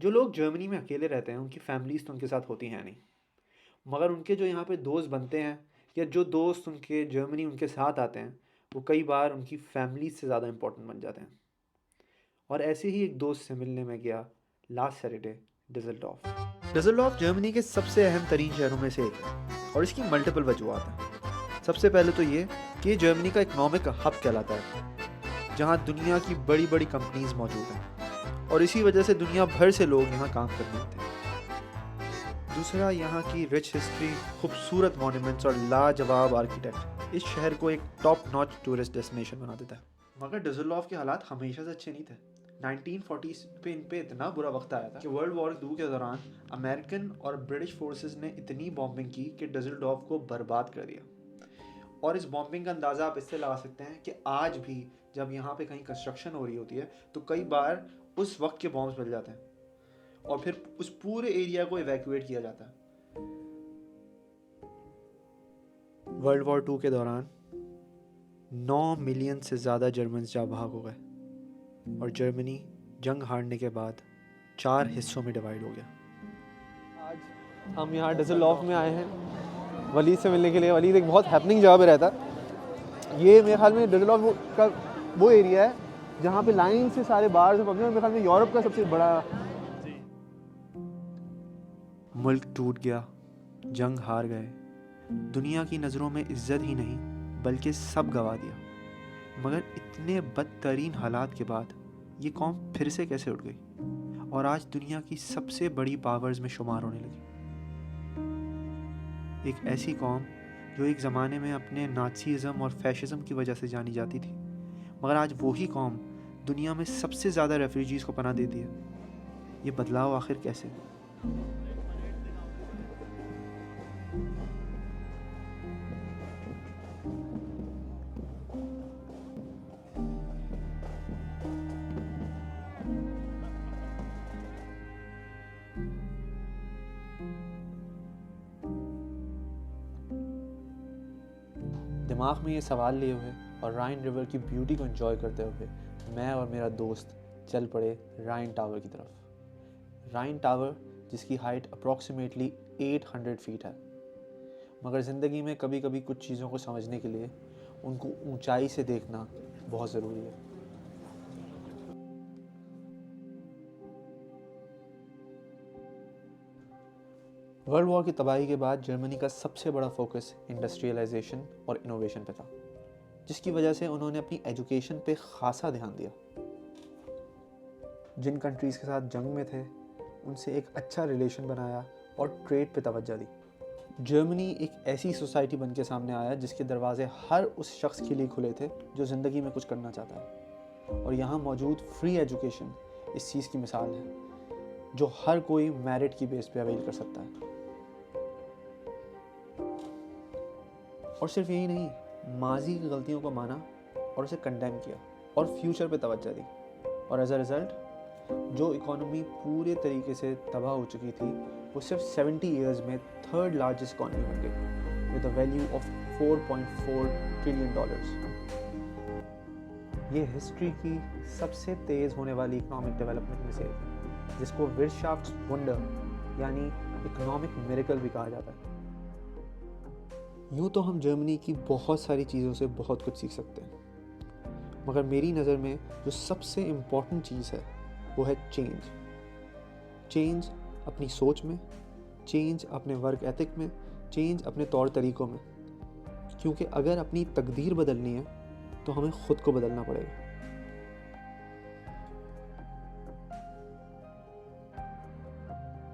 जो लोग जर्मनी में अकेले रहते हैं उनकी फैमिलीज़ तो उनके साथ होती हैं नहीं, मगर उनके जो यहाँ पे दोस्त बनते हैं या जो दोस्त उनके जर्मनी उनके साथ आते हैं, वो कई बार उनकी फैमिलीज़ से ज़्यादा इम्पोर्टेंट बन जाते हैं। और ऐसे ही एक दोस्त से मिलने में गया लास्ट सैटरडे डिसल्डॉर्फ। डिसल्डॉर्फ जर्मनी के सबसे अहम तरीन शहरों में से एक है और इसकी मल्टीपल वजूहत हैं। सबसे पहले तो ये कि ये जर्मनी का इकोनॉमिक हब कहलाता है, जहाँ दुनिया की बड़ी बड़ी कंपनीज मौजूद हैं और इसी वजह से दुनिया भर से लोग यहाँ काम करने आते हैं। दूसरा, यहाँ की रिच हिस्ट्री, खूबसूरत मॉन्यूमेंट्स और लाजवाब आर्किटेक्ट इस शहर को एक टॉप नॉच टूरिस्ट डेस्टिनेशन बना देता है। मगर डिसल्डॉर्फ के हालात हमेशा से अच्छे नहीं थे। 1940s पे इन पे इतना बुरा वक्त आया था कि वर्ल्ड वॉर 2 के दौरान अमेरिकन और ब्रिटिश फोर्सेस ने इतनी बॉम्बिंग की कि डिसल्डॉर्फ को बर्बाद कर दिया। और इस बॉम्बिंग का अंदाज़ा आप इससे लगा सकते हैं कि आज भी जब यहाँ पे कहीं कंस्ट्रक्शन हो रही होती है तो कई बार उस वक्त के बॉम्ब्स मिल जाते हैं और फिर उस पूरे एरिया को इवैक्यूएट किया जाता है। वर्ल्ड वॉर 2 के दौरान 9 मिलियन से ज़्यादा जर्मन्स जा भाग हो गए और जर्मनी जंग हारने के बाद 4 हिस्सों में डिवाइड हो गया। आज हम यहाँ डिसल्डॉर्फ में आए हैं वलीद से मिलने के लिए। वलीद एक बहुत हैपनिंग जगह पे रहता है। ये मेरे ख्याल में डिसल्डॉर्फ का वो एरिया है जहाँ पे लाइन से सारे बाहर से पहुँचे। मेरे ख्याल में यूरोप का सबसे बड़ा। मुल्क टूट गया, जंग हार गए, दुनिया की नज़रों में इज्जत ही नहीं बल्कि सब गवा दिया। मगर इतने बदतरीन हालात के बाद ये कौम फिर से कैसे उठ गई और आज दुनिया की सबसे बड़ी पावर्स में शुमार होने लगी। एक ऐसी कौम जो एक ज़माने में अपने नाज़िज़म और फैशिज़म की वजह से जानी जाती थी, मगर आज वही कौम दुनिया में सबसे ज़्यादा रेफ्यूजीज़ को पनाह देती है। ये बदलाव आखिर कैसे? दिमाग में ये सवाल लिए हुए और राइन रिवर की ब्यूटी को एंजॉय करते हुए मैं और मेरा दोस्त चल पड़े राइन टावर की तरफ। राइन टावर जिसकी हाइट अप्रॉक्सीमेटली 800 फीट है, मगर ज़िंदगी में कभी कभी कुछ चीज़ों को समझने के लिए उनको ऊंचाई से देखना बहुत ज़रूरी है। वर्ल्ड वॉर की तबाही के बाद जर्मनी का सबसे बड़ा फोकस इंडस्ट्रियलाइजेशन और इनोवेशन पे था, जिसकी वजह से उन्होंने अपनी एजुकेशन पे खासा ध्यान दिया। जिन कंट्रीज़ के साथ जंग में थे उनसे एक अच्छा रिलेशन बनाया और ट्रेड पे तवज्जो दी। जर्मनी एक ऐसी सोसाइटी बन के सामने आया जिसके दरवाजे हर उस शख्स के लिए खुले थे जो ज़िंदगी में कुछ करना चाहता है। और यहाँ मौजूद फ्री एजुकेशन इस चीज़ की मिसाल है, जो हर कोई मेरिट की बेस पे अवेल कर सकता है। और सिर्फ यही नहीं, माजी की गलतियों को माना और उसे कंडेम किया और फ्यूचर पे तवज्जो दी। और एज अ रिज़ल्ट जो इकोनॉमी पूरे तरीके से तबाह हो चुकी थी वो सिर्फ 70 ईयर्स में थर्ड लार्जेस्ट इकोनॉमी बन गई with a value of $4.4 trillion. ये हिस्ट्री की सबसे तेज़ होने वाली इकोनॉमिक डेवलपमेंट में से एक है, जिसको विरशाफ्ट्सवुंडर यानी इकोनॉमिक मिरेकल भी कहा जाता है। यूँ तो हम जर्मनी की बहुत सारी चीज़ों से बहुत कुछ सीख सकते हैं, मगर मेरी नज़र में जो सबसे इम्पॉर्टेंट चीज़ है वो है चेंज अपनी सोच में, चेंज अपने वर्क एथिक में, चेंज अपने तौर तरीक़ों में। क्योंकि अगर अपनी तकदीर बदलनी है तो हमें ख़ुद को बदलना पड़ेगा।